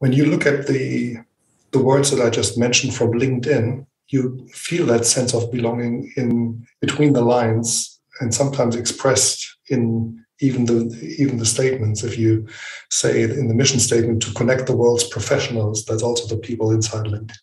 When you look at the words that I just mentioned from LinkedIn, you feel that sense of belonging in between the lines and sometimes expressed in even the statements. If you say it in the mission statement, to connect the world's professionals, that's also the people inside LinkedIn.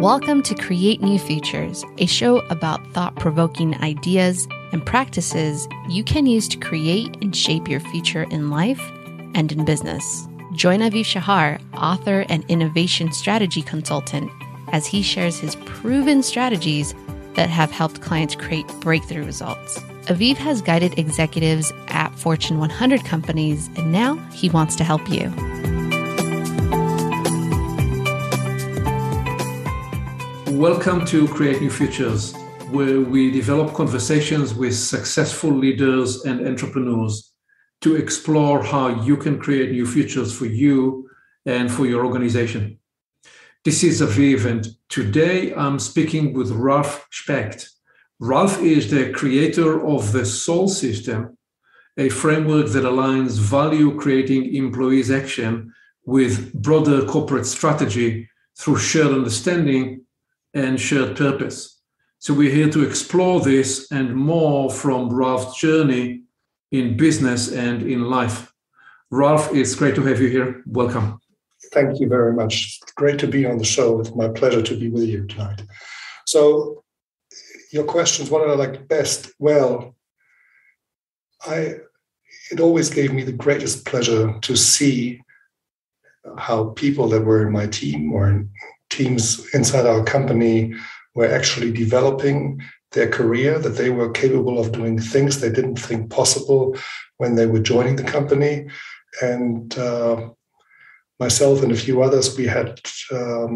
Welcome to Create New Futures, a show about thought-provoking ideas and practices you can use to create and shape your future in life and in business. Join Aviv Shahar, author and innovation strategy consultant, as he shares his proven strategies that have helped clients create breakthrough results. Aviv has guided executives at Fortune 100 companies, and now he wants to help you. Welcome to Create New Futures, where we develop conversations with successful leaders and entrepreneurs to explore how you can create new futures for you and for your organization. This is Aviv, and today I'm speaking with Ralf Specht. Ralf is the creator of the Soulless system, a framework that aligns value-creating employees' action with broader corporate strategy through shared understanding and shared purpose. So we're here to explore this and more from Ralf's journey in business and in life. Ralf, it's great to have you here. Welcome. Thank you very much. It's great to be on the show. It's my pleasure to be with you tonight. So your questions, what I like best? Well, it always gave me the greatest pleasure to see how people that were in my team or in teams inside our company were actually developing their career, that they were capable of doing things they didn't think possible when they were joining the company. And myself and a few others, we had a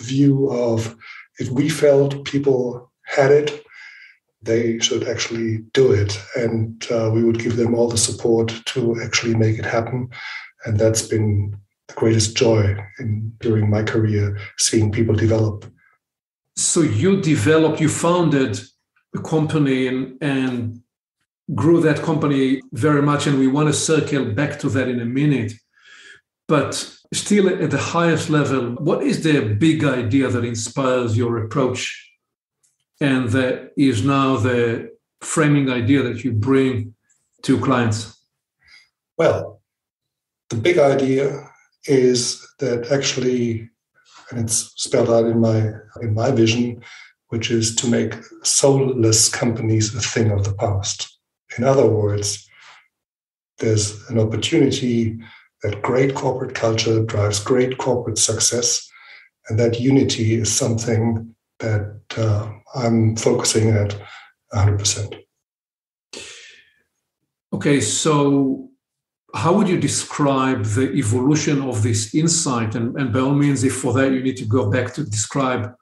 view of if we felt people had it, they should actually do it. And we would give them all the support to actually make it happen. And that's been the greatest joy during my career, seeing people develop. So you founded a company and grew that company very much, and we want to circle back to that in a minute. But still at the highest level, what is the big idea that inspires your approach and that is now the framing idea that you bring to clients? Well, the big idea is that actually, and it's spelled out in my vision, which is to make soulless companies a thing of the past. In other words, there's an opportunity that great corporate culture drives great corporate success, and that unity is something that I'm focusing at 100%. Okay, so how would you describe the evolution of this insight? And by all means, if for that you need to go back to describe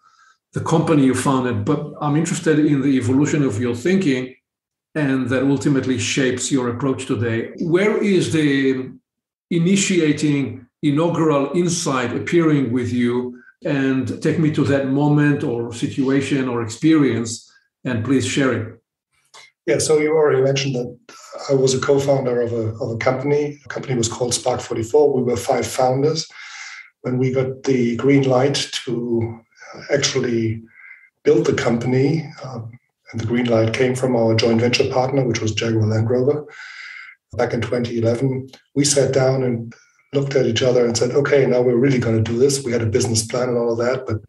the company you founded, but I'm interested in the evolution of your thinking and that ultimately shapes your approach today. Where is the initiating inaugural insight appearing with you? And take me to that moment or situation or experience, and please share it. Yeah, so you already mentioned that I was a co-founder of a company. The company was called Spark 44. We were 5 founders. When we got the green light to actually build the company, and the green light came from our joint venture partner, which was Jaguar Land Rover, back in 2011, we sat down and looked at each other and said, okay, now we're really going to do this. We had a business plan and all of that, but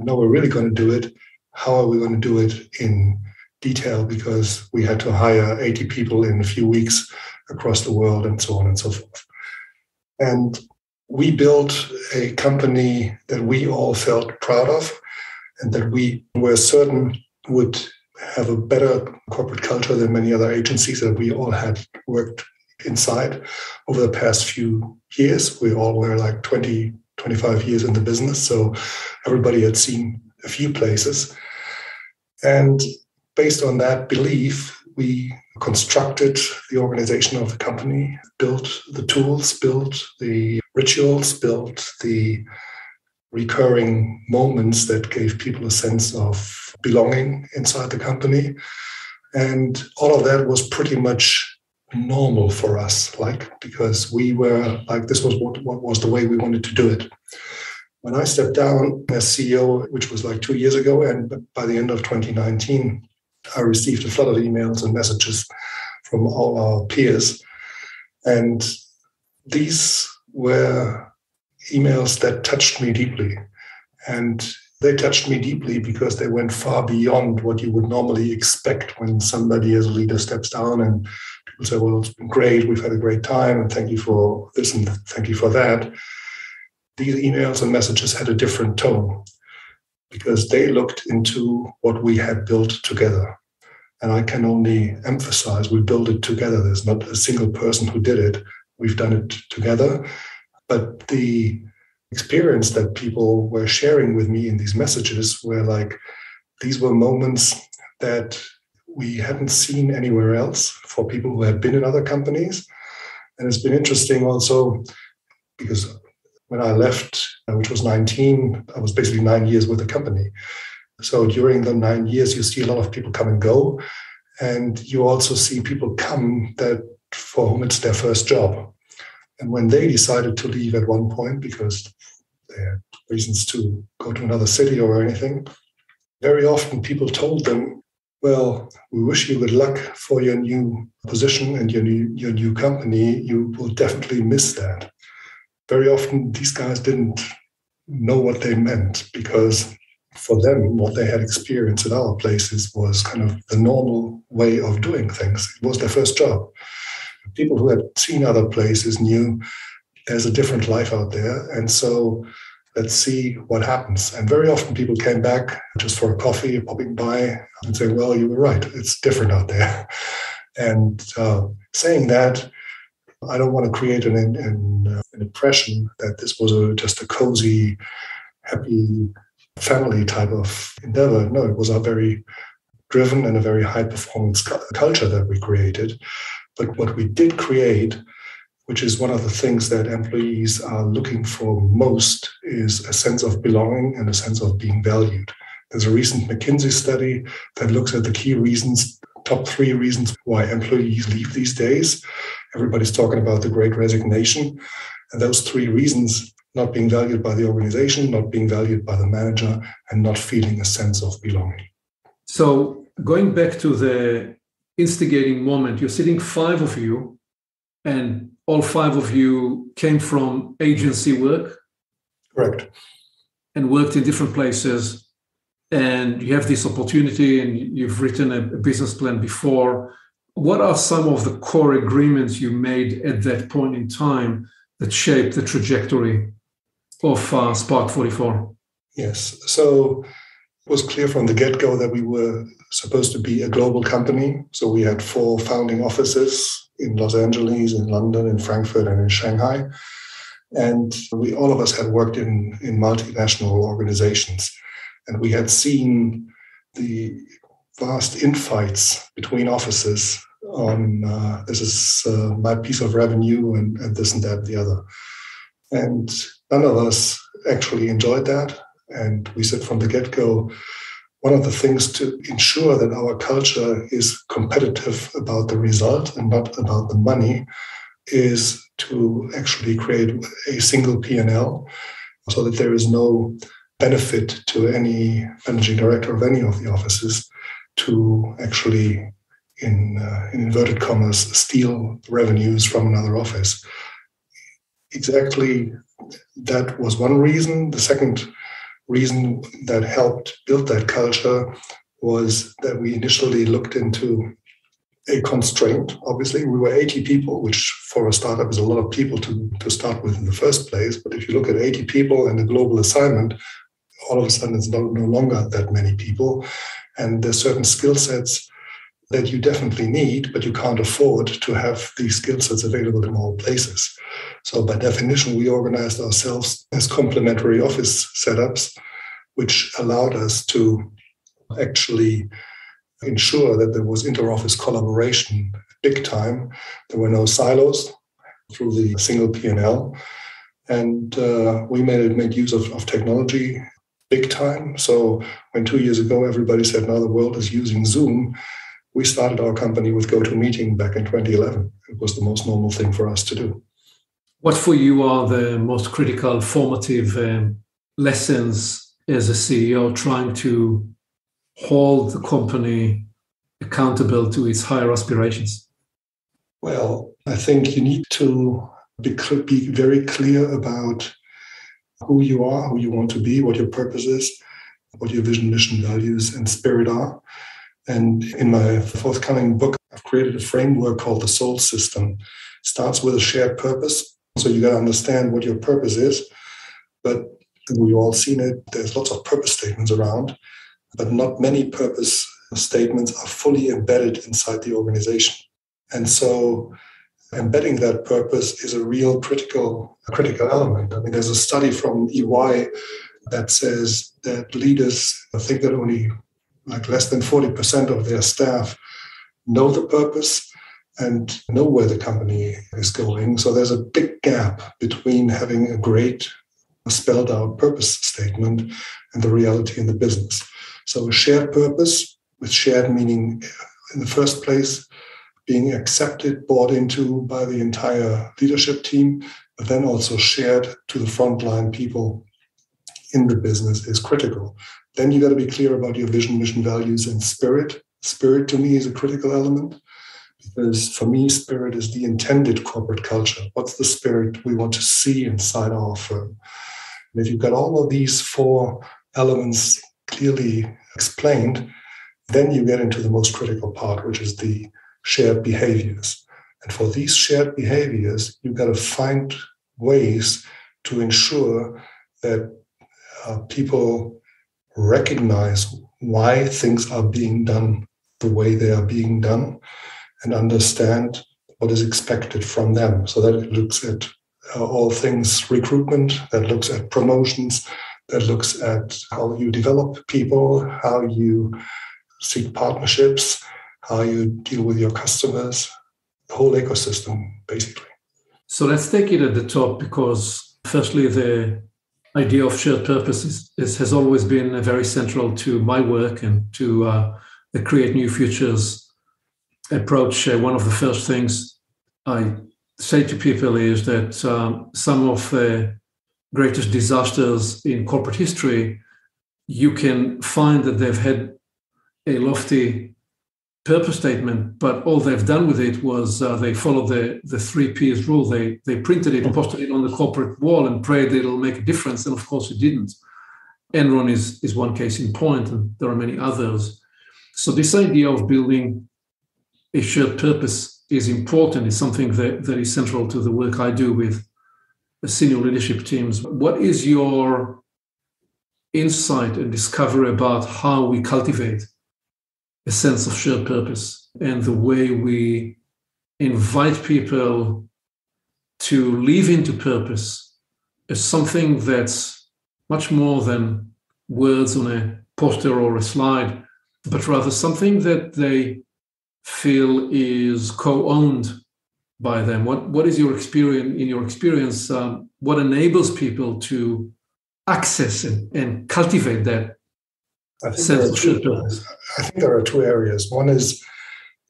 now we're really going to do it. How are we going to do it in detail? Because we had to hire 80 people in a few weeks across the world and so on and so forth. And we built a company that we all felt proud of and that we were certain would have a better corporate culture than many other agencies that we all had worked inside over the past few years. We all were like 20, 25 years in the business. So everybody had seen a few places. And based on that belief, we constructed the organization of the company, built the tools, built the rituals, built the recurring moments that gave people a sense of belonging inside the company. And all of that was pretty much normal for us, because we were this was what was the way we wanted to do it. When I stepped down as CEO, which was 2 years ago, and by the end of 2019, I received a flood of emails and messages from all our peers. And these were emails that touched me deeply. And they touched me deeply because they went far beyond what you would normally expect when somebody as a leader steps down and people say, well, it's been great, we've had a great time, and thank you for this and thank you for that. These emails and messages had a different tone because they looked into what we had built together. And I can only emphasize we built it together. There's not a single person who did it. We've done it together. But the experience that people were sharing with me in these messages were these were moments that we hadn't seen anywhere else for people who had been in other companies. And it's been interesting also because when I left, which was 19, I was basically 9 years with the company. So during the 9 years, you see a lot of people come and go. And you also see people come that for whom it's their first job. And when they decided to leave at one point because they had reasons to go to another city or anything, very often people told them, well, we wish you good luck for your new position and your new company. You will definitely miss that. Very often these guys didn't know what they meant because for them, what they had experienced at our places was kind of the normal way of doing things. It was their first job. People who had seen other places knew there's a different life out there. And so let's see what happens. And very often people came back just for a coffee, popping by and saying, well, you were right. It's different out there. And saying that, I don't want to create an impression that this was just a cozy, happy family type of endeavor. No, it was a very driven and a very high-performance culture that we created. But what we did create, which is one of the things that employees are looking for most, is a sense of belonging and a sense of being valued. There's a recent McKinsey study that looks at the key reasons, top 3 reasons why employees leave these days. Everybody's talking about the Great Resignation. And those 3 reasons, not being valued by the organization, not being valued by the manager, and not feeling a sense of belonging. So going back to the instigating moment, you're sitting 5 of you, and all 5 of you came from agency work. Correct. And worked in different places. And you have this opportunity and you've written a business plan before. What are some of the core agreements you made at that point in time that shaped the trajectory of Spark 44? Yes. So it was clear from the get-go that we were supposed to be a global company. So we had 4 founding offices in Los Angeles, in London, in Frankfurt, and in Shanghai. And all of us had worked in multinational organizations. And we had seen the vast infights between offices on this is my piece of revenue and this and that and the other. And none of us actually enjoyed that. And we said from the get-go, one of the things to ensure that our culture is competitive about the result and not about the money is to actually create a single P&L so that there is no benefit to any managing director of any of the offices to actually, in inverted commas, steal revenues from another office. Exactly, that was one reason. The second reason that helped build that culture was that we initially looked into a constraint. Obviously, we were 80 people, which for a startup is a lot of people to start with in the first place. But if you look at 80 people and a global assignment, all of a sudden it's no longer that many people. And there's certain skill sets that you definitely need, but you can't afford to have these skill sets available in all places. So by definition, we organized ourselves as complementary office setups, which allowed us to actually ensure that there was inter-office collaboration big time. There were no silos through the single P&L. And we made use of technology big time. So when 2 years ago, everybody said, now the world is using Zoom, We started our company with GoToMeeting back in 2011. It was the most normal thing for us to do. What for you are the most critical formative lessons as a CEO trying to hold the company accountable to its higher aspirations? Well, I think you need to be very clear about who you are, who you want to be, what your purpose is, what your vision, mission, values, and spirit are. And in my forthcoming book, I've created a framework called the Soul System. It starts with a shared purpose. So you got to understand what your purpose is. But we've all seen it. There's lots of purpose statements around, but not many purpose statements are fully embedded inside the organization. And so embedding that purpose is a real critical element. I mean, there's a study from EY that says that leaders think that only like less than 40% of their staff know the purpose and know where the company is going. So there's a big gap between having a great spelled out purpose statement and the reality in the business. So a shared purpose, with shared meaning in the first place, being accepted, bought into by the entire leadership team, but then also shared to the frontline people in the business is critical. Then you got to be clear about your vision, mission, values, and spirit. Spirit to me is a critical element because for me, spirit is the intended corporate culture. What's the spirit we want to see inside our firm? And if you've got all of these four elements clearly explained, then you get into the most critical part, which is the shared behaviors. And for these shared behaviors, you've got to find ways to ensure that people recognize why things are being done the way they are being done and understand what is expected from them. So that it looks at all things recruitment, that looks at promotions, that looks at how you develop people, how you seek partnerships, how you deal with your customers, the whole ecosystem, basically. So let's take it at the top because, firstly, the idea of shared purpose has always been very central to my work and to the Create New Futures approach. One of the first things I say to people is that some of the greatest disasters in corporate history, you can find that they've had a lofty purpose statement, but all they've done with it was they followed the 3 Ps rule. They printed it, posted it on the corporate wall and prayed it'll make a difference. And of course it didn't. Enron is one case in point, and there are many others. So this idea of building a shared purpose is important. It's something that is central to the work I do with the senior leadership teams. What is your insight and discovery about how we cultivate a sense of shared purpose and the way we invite people to live into purpose as something that's much more than words on a poster or a slide, but rather something that they feel is co-owned by them? What is your experience? In your experience, what enables people to access and cultivate that sense of shared purpose? I think there are 2 areas. One is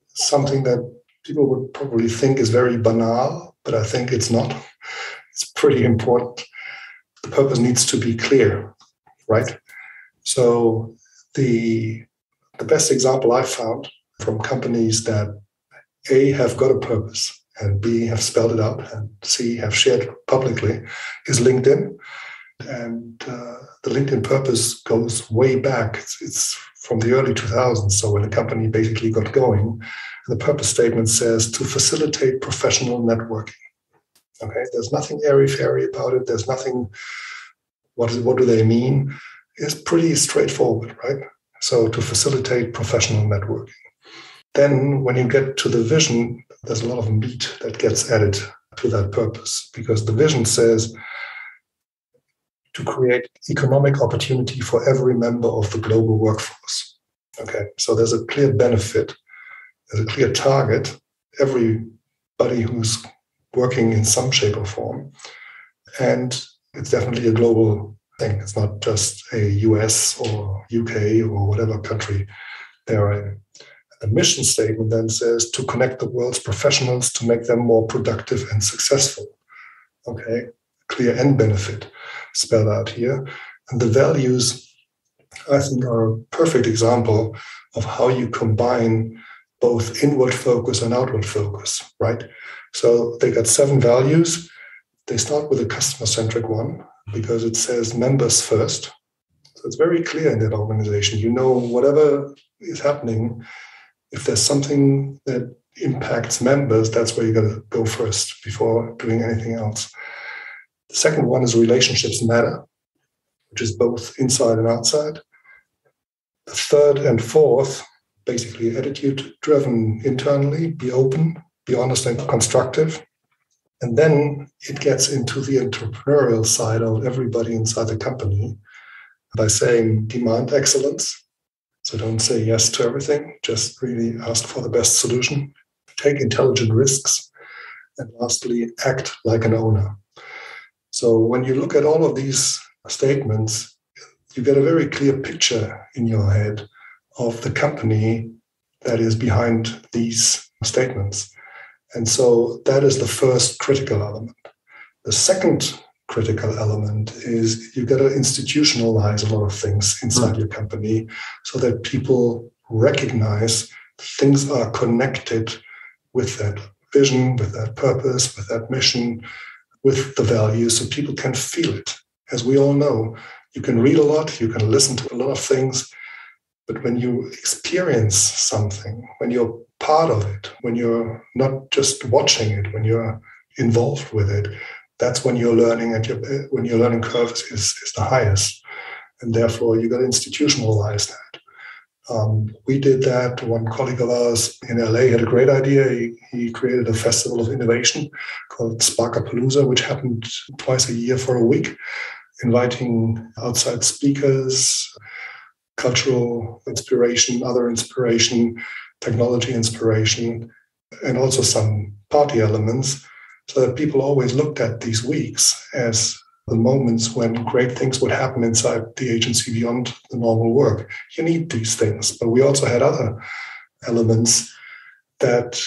something that people would probably think is very banal, but I think it's not. It's pretty important. The purpose needs to be clear, right? So the best example I found from companies that A, have got a purpose, and B, have spelled it out, and C, have shared it publicly, is LinkedIn. And the LinkedIn purpose goes way back. It's from the early 2000s. So when the company basically got going, the purpose statement says to facilitate professional networking. Okay, there's nothing airy-fairy about it. There's nothing, what do they mean? It's pretty straightforward, right? So to facilitate professional networking. Then when you get to the vision, there's a lot of meat that gets added to that purpose, because the vision says to create economic opportunity for every member of the global workforce. Okay, so there's a clear benefit, there's a clear target, everybody who's working in some shape or form. And it's definitely a global thing. It's not just a US or UK or whatever country they're in. The mission statement then says to connect the world's professionals to make them more productive and successful. Okay, clear end benefit spelled out here. And the values, I think, are a perfect example of how you combine both inward focus and outward focus, right? So they got 7 values. They start with a customer-centric one because it says members first. So it's very clear in that organization. You know, whatever is happening, if there's something that impacts members, that's where you got to go first before doing anything else. The second one is relationships matter, which is both inside and outside. The third and fourth, basically attitude-driven internally, be open, be honest and constructive. And then it gets into the entrepreneurial side of everybody inside the company by saying demand excellence. So don't say yes to everything, just really ask for the best solution. Take intelligent risks. And lastly, act like an owner. So when you look at all of these statements, you get a very clear picture in your head of the company that is behind these statements. And so that is the first critical element. The second critical element is you got to institutionalize a lot of things inside your company so that people recognize things are connected with that vision, with that purpose, with that mission, with the values, so people can feel it. As we all know, you can read a lot, you can listen to a lot of things, but when you experience something, when you're part of it, when you're not just watching it, when you're involved with it, that's when your learning when your learning curve is the highest. And therefore, you got to institutionalize that. We did that. One colleague of ours in LA had a great idea. He created a festival of innovation called Sparkapalooza, which happened twice a year for a week, inviting outside speakers, cultural inspiration, other inspiration, technology inspiration, and also some party elements, so that people always looked at these weeks as the moments when great things would happen inside the agency beyond the normal work. You need these things. But we also had other elements that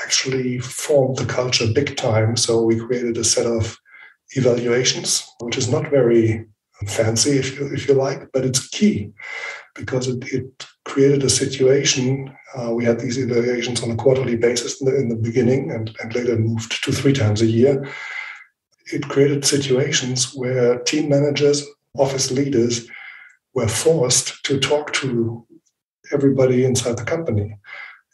actually formed the culture big time. So we created a set of evaluations, which is not very fancy, if you like, but it's key because it created a situation. We had these evaluations on a quarterly basis in the beginning and later moved to 3 times a year. It created situations where team managers, office leaders were forced to talk to everybody inside the company.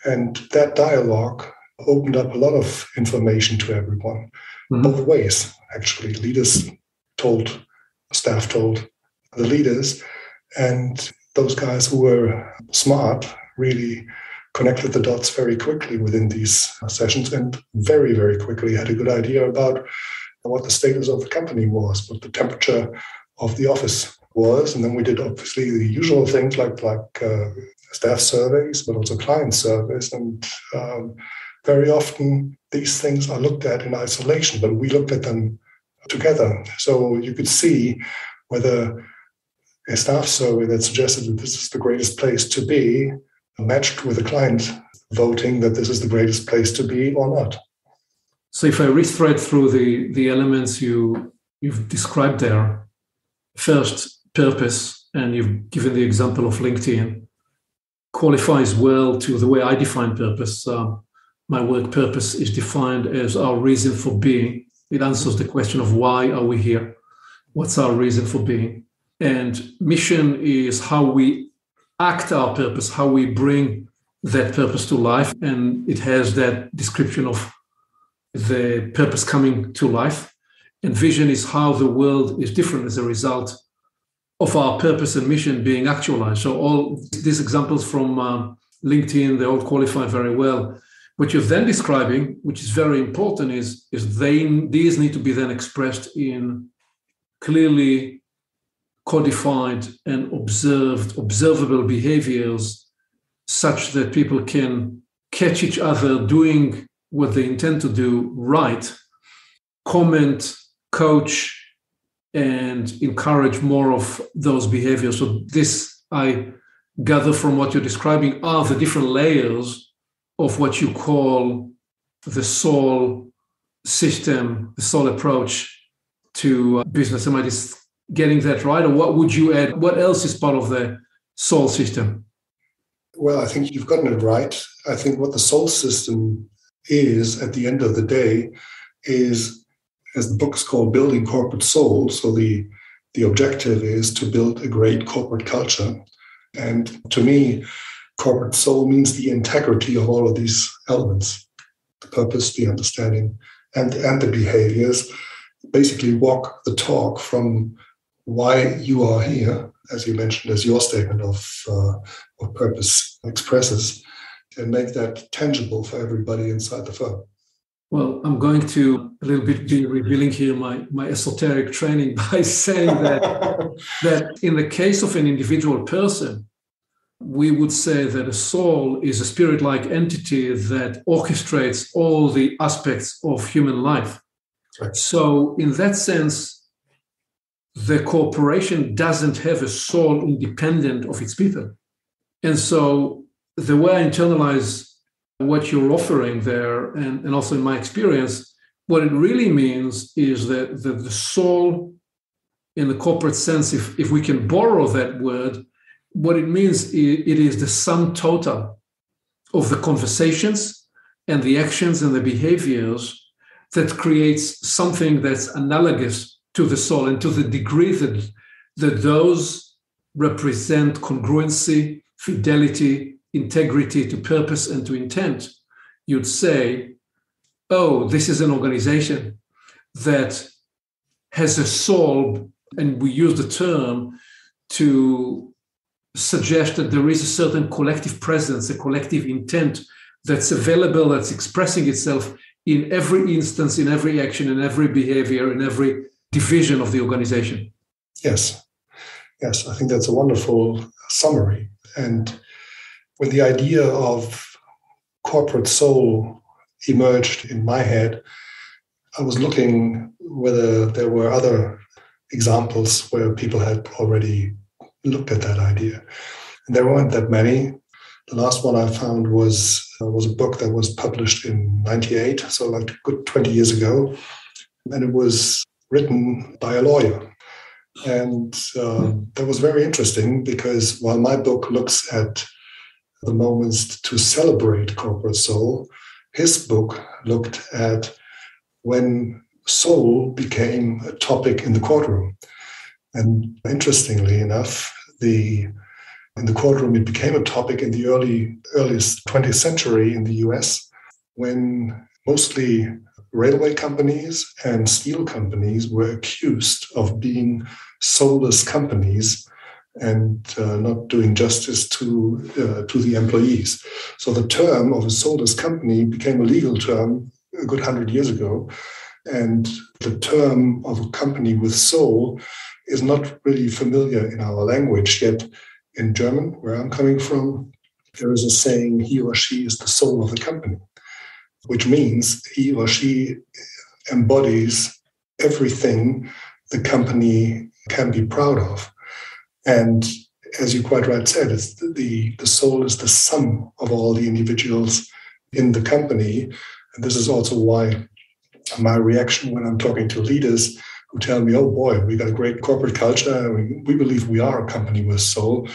And that dialogue opened up a lot of information to everyone, both ways, actually. Leaders told, staff told the leaders, and those guys who were smart really connected the dots very quickly within these sessions and very, very quickly had a good idea about what the status of the company was, what the temperature of the office was. And then we did obviously the usual things like staff surveys, but also client surveys. And very often these things are looked at in isolation, but we looked at them together. So you could see whether a staff survey that suggested that this is the greatest place to be matched with a client voting that this is the greatest place to be or not. So if I re-thread through the elements you've described there, first, purpose, and you've given the example of LinkedIn, qualifies well to the way I define purpose. My work purpose is defined as our reason for being. It answers the question of why are we here? What's our reason for being? And mission is how we act our purpose, how we bring that purpose to life. And it has that description of the purpose coming to life. And vision is how the world is different as a result of our purpose and mission being actualized. So all these examples from LinkedIn, they all qualify very well. What you're then describing, which is very important, is these need to be then expressed in clearly codified and observable behaviors such that people can catch each other doing what they intend to do right, comment, coach, and encourage more of those behaviors. So this I gather from what you're describing are the different layers of what you call the soul system, the soul approach to business. Am I just getting that right? Or what would you add? What else is part of the soul system? Well, I think you've gotten it right. I think what the soul system is at the end of the day is, as the book is called, Building Corporate Soul. So the objective is to build a great corporate culture. And to me, corporate soul means the integrity of all of these elements, the purpose, the understanding, and the behaviors. Basically walk the talk from why you are here, as you mentioned, as your statement of purpose expresses, and make that tangible for everybody inside the firm. Well, I'm going to a little bit be revealing here my esoteric training by saying that in the case of an individual person, we would say that a soul is a spirit-like entity that orchestrates all the aspects of human life. Right. So in that sense, the corporation doesn't have a soul independent of its people. And so the way I internalize what you're offering there, and also in my experience, what it really means is that the soul in the corporate sense, if we can borrow that word, what it means, it is the sum total of the conversations and the actions and the behaviors that creates something that's analogous to the soul, and to the degree that those represent congruency, fidelity, integrity to purpose and to intent, you'd say, oh, this is an organization that has a soul, and we use the term to suggest that there is a certain collective presence, a collective intent that's available, that's expressing itself in every instance, in every action, in every behavior, in every division of the organization. Yes, I think that's a wonderful summary. And when the idea of corporate soul emerged in my head, I was looking whether there were other examples where people had already looked at that idea. And there weren't that many. The last one I found was a book that was published in 98, so like a good 20 years ago. And it was written by a lawyer. And that was very interesting because while my book looks at the moments to celebrate corporate soul, his book looked at when soul became a topic in the courtroom. And interestingly enough, in the courtroom, it became a topic in the earliest 20th century in the US, when mostly railway companies and steel companies were accused of being soulless companies and not doing justice to the employees. So the term of a soulless company became a legal term a good 100 years ago. And the term of a company with soul is not really familiar in our language yet. In German, where I'm coming from, there is a saying, he or she is the soul of the company, which means he or she embodies everything the company can be proud of. And as you quite right said, it's the soul is the sum of all the individuals in the company. And this is also why my reaction when I'm talking to leaders who tell me, oh boy, we got a great corporate culture, we believe we are a company with soul.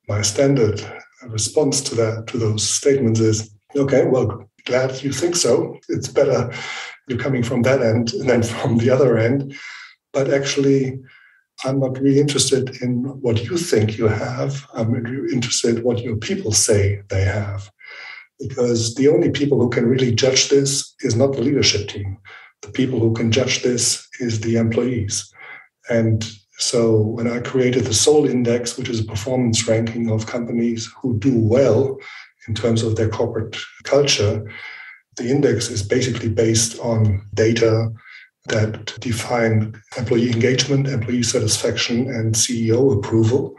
My standard response to those statements is, okay, well, glad you think so. It's better you're coming from that end than from the other end. But actually, I'm not really interested in what you think you have. I'm really interested in what your people say they have. Because the only people who can really judge this is not the leadership team. The people who can judge this is the employees. And so when I created the Soul Index, which is a performance ranking of companies who do well in terms of their corporate culture, the index is basically based on data that define employee engagement, employee satisfaction, and CEO approval.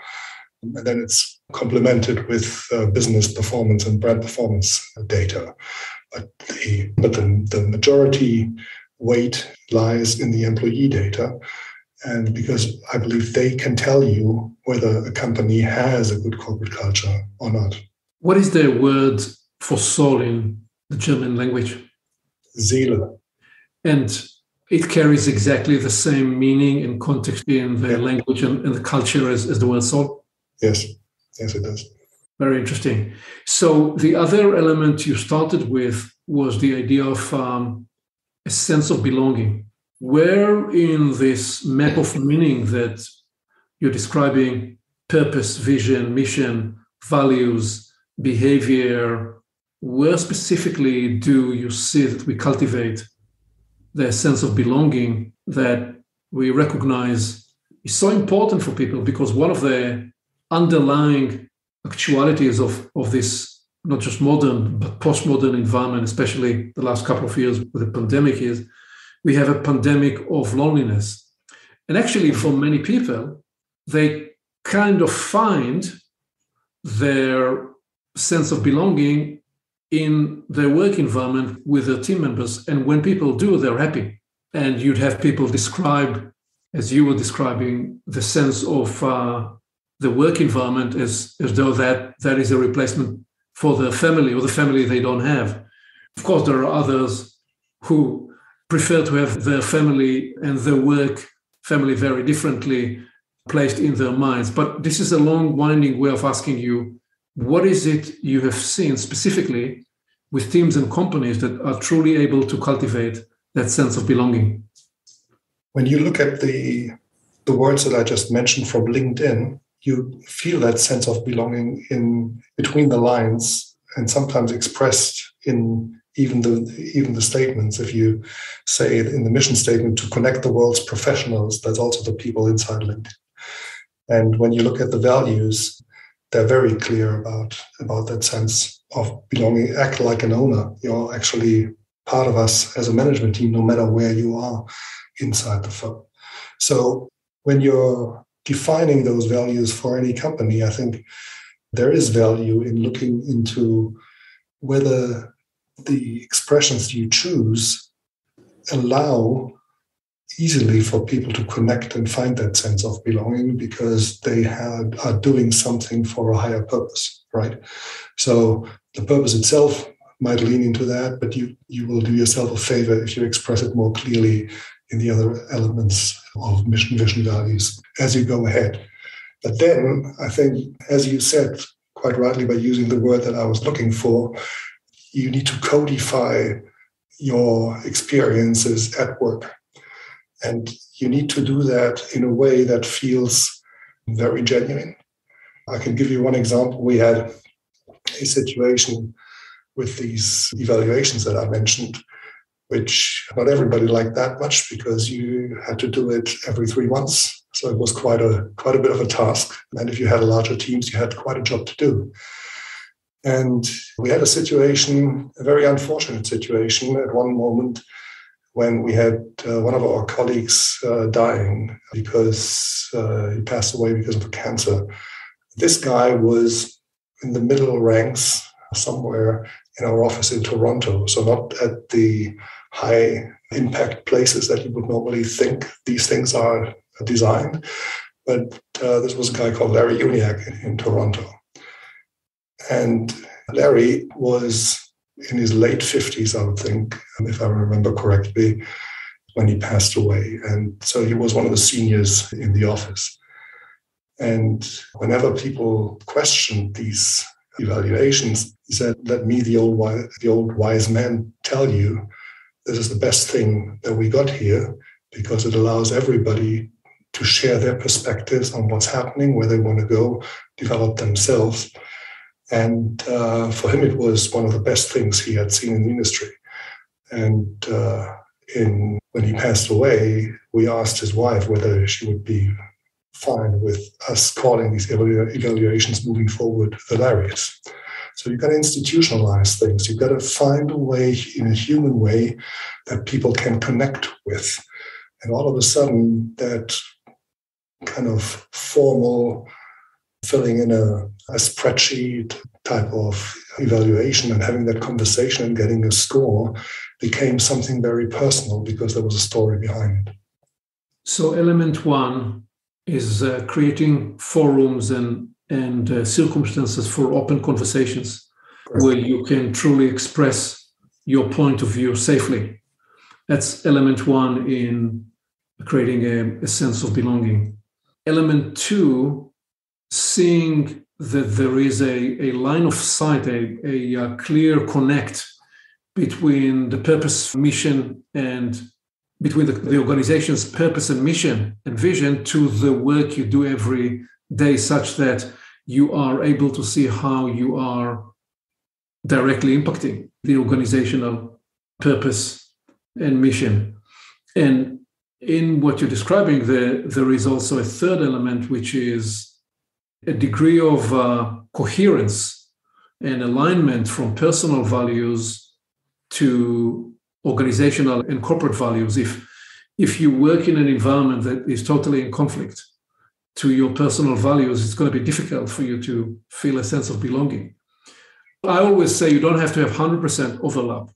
And then it's complemented with business performance and brand performance data. But the majority weight lies in the employee data. And because I believe they can tell you whether a company has a good corporate culture or not. What is the word for soul in the German language? Seele. And it carries exactly the same meaning and context in the language and the culture as the word soul? Yes, it does. Very interesting. So the other element you started with was the idea of a sense of belonging. Where in this map of meaning that you're describing purpose, vision, mission, values, behavior, where specifically do you see that we cultivate the sense of belonging that we recognize is so important for people? Because one of the underlying actualities of this, not just modern, but postmodern environment, especially the last couple of years with the pandemic, is we have a pandemic of loneliness. And actually, for many people, they kind of find their sense of belonging in their work environment with their team members. And when people do, they're happy. And you'd have people describe, as you were describing, the sense of the work environment as though that is a replacement for the family or the family they don't have. Of course, there are others who prefer to have their family and their work family very differently placed in their minds. But this is a long, winding way of asking you, what is it you have seen specifically with teams and companies that are truly able to cultivate that sense of belonging? When you look at the words that I just mentioned from LinkedIn, you feel that sense of belonging in between the lines and sometimes expressed in even the statements. If you say in the mission statement to connect the world's professionals, that's also the people inside LinkedIn. And when you look at the values, they're very clear about that sense of belonging. Act like an owner. You're actually part of us as a management team, no matter where you are inside the firm. So when you're defining those values for any company, I think there is value in looking into whether the expressions you choose allow easily for people to connect and find that sense of belonging because they are doing something for a higher purpose, right? So the purpose itself might lean into that, but you will do yourself a favor if you express it more clearly in the other elements of mission, vision, values as you go ahead. But then I think, as you said quite rightly by using the word that I was looking for, you need to codify your experiences at work. And you need to do that in a way that feels very genuine. I can give you one example. We had a situation with these evaluations that I mentioned, which not everybody liked that much because you had to do it every 3 months. So it was quite a bit of a task. And if you had larger teams, you had quite a job to do. And we had a situation, a very unfortunate situation at one moment when we had one of our colleagues dying because he passed away because of cancer. This guy was in the middle ranks somewhere in our office in Toronto, so not at the high impact places that you would normally think these things are designed. But this was a guy called Larry Uniacke in Toronto. And Larry was in his late 50s, I would think, if I remember correctly, when he passed away. And so he was one of the seniors in the office. And whenever people questioned these evaluations, he said, "Let me, the old wise man, tell you, this is the best thing that we got here because it allows everybody to share their perspectives on what's happening, where they want to go, develop themselves." And for him, it was one of the best things he had seen in the industry. And when he passed away, we asked his wife whether she would be fine with us calling these evaluations moving forward the Larrys. So you've got to institutionalize things. You've got to find a way, in a human way, that people can connect with. And all of a sudden, that kind of formal filling in a spreadsheet type of evaluation and having that conversation and getting a score became something very personal because there was a story behind it. So element one is creating forums and circumstances for open conversations where you can truly express your point of view safely. That's element one in creating a sense of belonging. Element two, seeing that there is a line of sight, a clear connect between the purpose, mission, and between the organization's purpose and mission and vision to the work you do every day, such that you are able to see how you are directly impacting the organizational purpose and mission. And in what you're describing, there is also a third element, which is a degree of coherence and alignment from personal values to organizational and corporate values. If you work in an environment that is totally in conflict to your personal values, it's going to be difficult for you to feel a sense of belonging. I always say you don't have to have 100% overlap,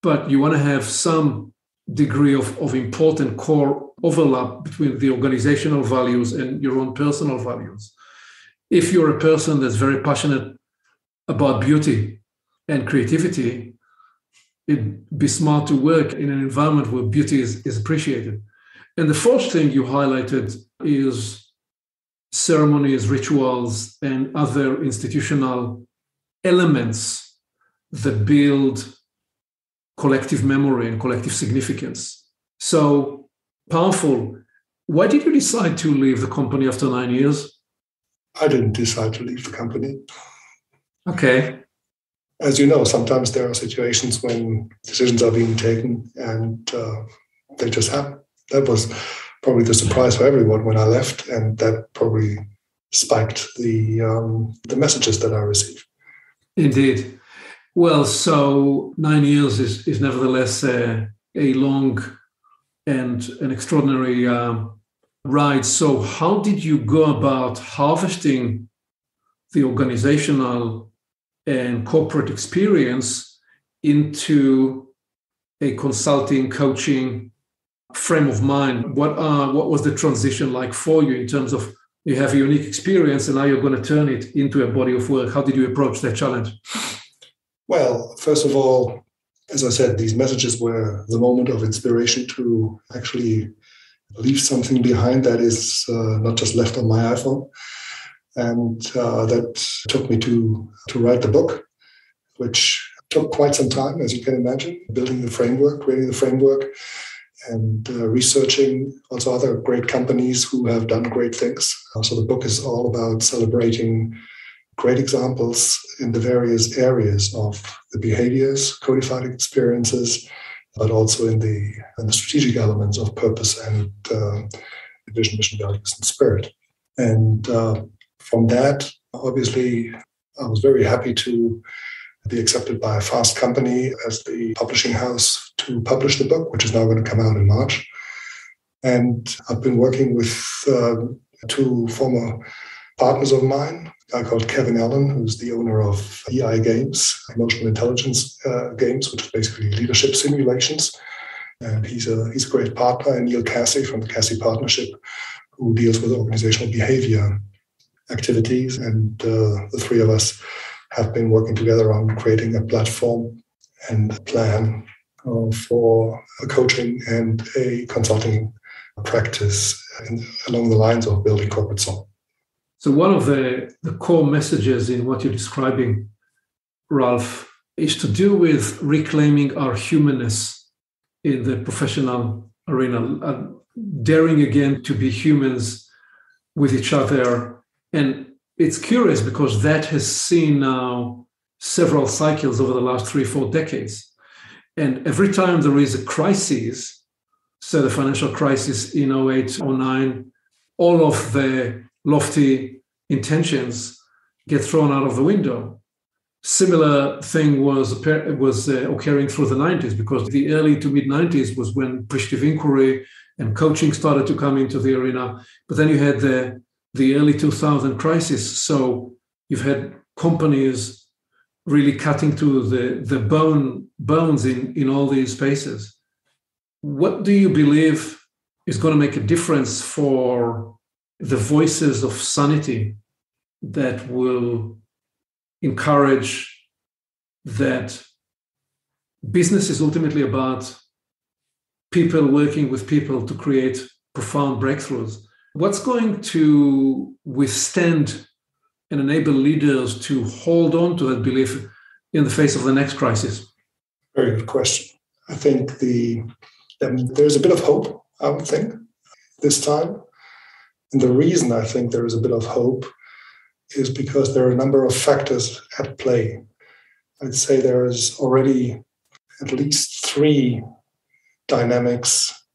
but you want to have some degree of important core overlap between the organizational values and your own personal values. If you're a person that's very passionate about beauty and creativity, it'd be smart to work in an environment where beauty is appreciated. And the fourth thing you highlighted is ceremonies, rituals, and other institutional elements that build collective memory and collective significance. So powerful. Why did you decide to leave the company after 9 years? I didn't decide to leave the company. Okay. As you know, sometimes there are situations when decisions are being taken and they just happen. That was probably the surprise for everyone when I left, and that probably spiked the messages that I received. Indeed. Well, so 9 years is nevertheless a long and an extraordinary ride. So how did you go about harvesting the organizational and corporate experience into a consulting, coaching frame of mind? What was the transition like for you in terms of you have a unique experience and now you're going to turn it into a body of work? How did you approach that challenge? Well, first of all, as I said, these messages were the moment of inspiration to actually leave something behind that is not just left on my iPhone. And that took me to write the book, which took quite some time, as you can imagine, building the framework, creating the framework, and researching also other great companies who have done great things. So the book is all about celebrating great examples in the various areas of the behaviors, codified experiences, but also in the strategic elements of purpose and vision, mission, values, and spirit. And from that, obviously, I was very happy to be accepted by a Fast company as the publishing house to publish the book, which is now going to come out in March. And I've been working with two former partners of mine, a guy called Kevin Allen, who's the owner of EI Games, Emotional Intelligence Games, which is basically leadership simulations. And he's a great partner, and Neil Cassie from the Cassie Partnership, who deals with organizational behavior activities. And the three of us have been working together on creating a platform and a plan for a coaching and a consulting practice along the lines of building corporate soul. So one of the core messages in what you're describing, Ralf, is to do with reclaiming our humanness in the professional arena, daring again to be humans with each other. And it's curious because that has seen now several cycles over the last 3-4 decades. And every time there is a crisis, so the financial crisis in 08, 09, all of the lofty intentions get thrown out of the window. Similar thing was occurring through the 90s, because the early to mid 90s was when appreciative inquiry and coaching started to come into the arena. But then you had the early 2000 crisis. So you've had companies really cutting to the bones in all these spaces. What do you believe is going to make a difference for the voices of sanity that will encourage that business is ultimately about people working with people to create profound breakthroughs. What's going to withstand and enable leaders to hold on to that belief in the face of the next crisis? Very good question. I think there's a bit of hope, I would think, this time. And the reason I think there is a bit of hope is because there are a number of factors at play. I'd say there is already at least 3 dynamics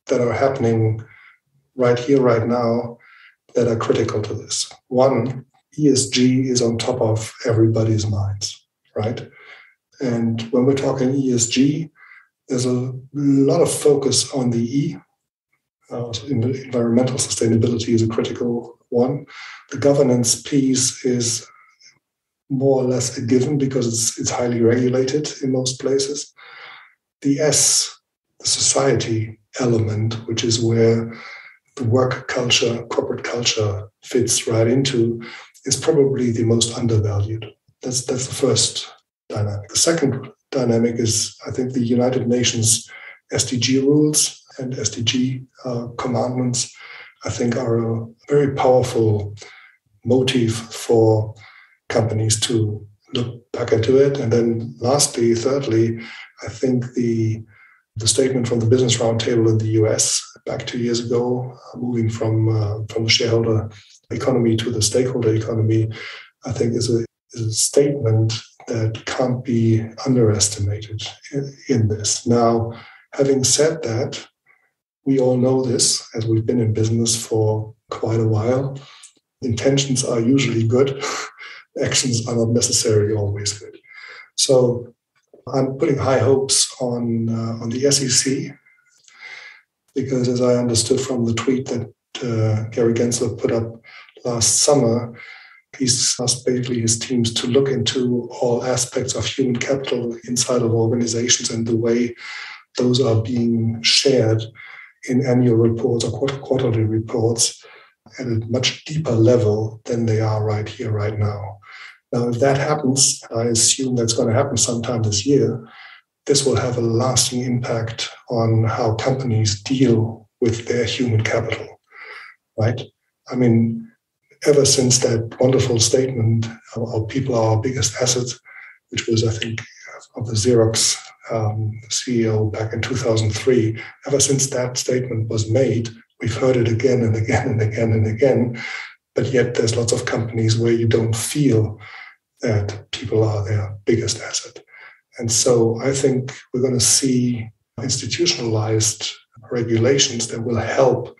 that are happening right here, right now, that are critical to this. One, ESG is on top of everybody's minds, right? And when we're talking ESG, there's a lot of focus on the E. Environmental sustainability is a critical one. The governance piece is more or less a given because it's highly regulated in most places. The S, the society element, which is where the work culture, corporate culture fits right into, is probably the most undervalued. That's the first dynamic. The second dynamic is, I think, the United Nations SDG rules and SDG commandments, I think, are a very powerful motive for companies to look back into it. And then lastly, thirdly, I think the statement from the Business Roundtable in the US back 2 years ago, moving from the shareholder economy to the stakeholder economy, I think is a statement that can't be underestimated in this. Now, having said that, we all know this, as we've been in business for quite a while. Intentions are usually good. Actions are not necessarily always good. So I'm putting high hopes on the SEC, because as I understood from the tweet that Gary Gensler put up last summer, he's asked basically his teams to look into all aspects of human capital inside of organizations and the way those are being shared in annual reports or quarterly reports at a much deeper level than they are right here, right now. Now, if that happens, I assume that's going to happen sometime this year, this will have a lasting impact on how companies deal with their human capital, right? I mean, ever since that wonderful statement, our people are our biggest asset, which was, I think, of the Xerox CEO back in 2003, ever since that statement was made, we've heard it again and again and again and again. But yet there's lots of companies where you don't feel that people are their biggest asset. And so I think we're going to see institutionalized regulations that will help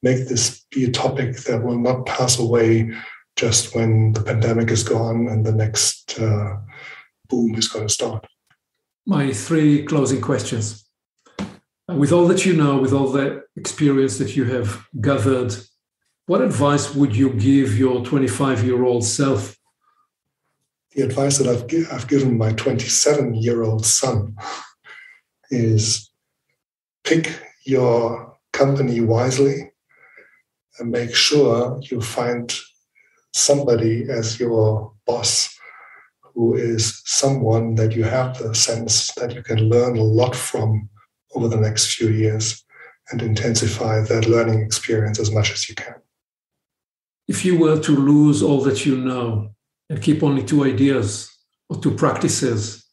make this be a topic that will not pass away just when the pandemic is gone and the next boom is going to start. My 3 closing questions. With all that you know, with all the experience that you have gathered, what advice would you give your 25-year-old self? The advice that I've given my 27-year-old son is pick your company wisely and make sure you find somebody as your boss who is someone that you have the sense that you can learn a lot from over the next few years and intensify that learning experience as much as you can. If you were to lose all that you know and keep only 2 ideas or 2 practices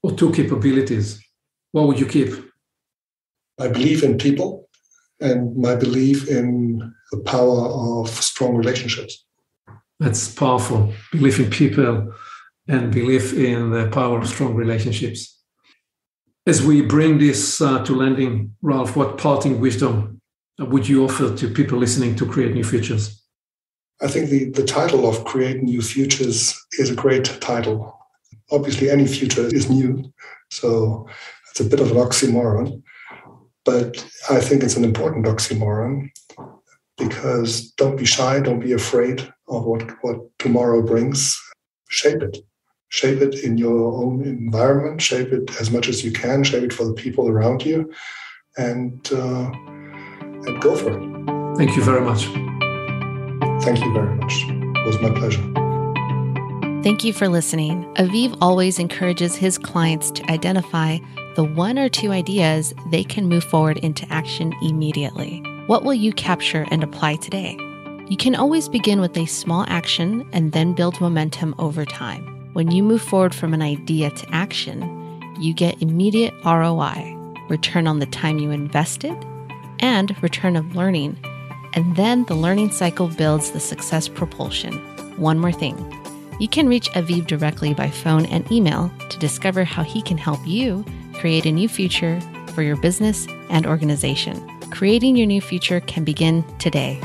or 2 capabilities, what would you keep? My belief in people and my belief in the power of strong relationships. That's powerful. Belief in people and belief in the power of strong relationships. As we bring this to landing, Ralf, what parting wisdom would you offer to people listening to Create New Futures? I think the title of Create New Futures is a great title. Obviously, any future is new, so it's a bit of an oxymoron. But I think it's an important oxymoron because don't be shy, don't be afraid of what tomorrow brings. Shape it. Shape it in your own environment, shape it as much as you can, shape it for the people around you, and and go for it. Thank you very much. Thank you very much. It was my pleasure. Thank you for listening. Aviv always encourages his clients to identify the 1 or 2 ideas they can move forward into action immediately. What will you capture and apply today? You can always begin with a small action and then build momentum over time. When you move forward from an idea to action, you get immediate ROI, return on the time you invested, and return of learning. And then the learning cycle builds the success propulsion. One more thing. You can reach Aviv directly by phone and email to discover how he can help you create a new future for your business and organization. Creating your new future can begin today.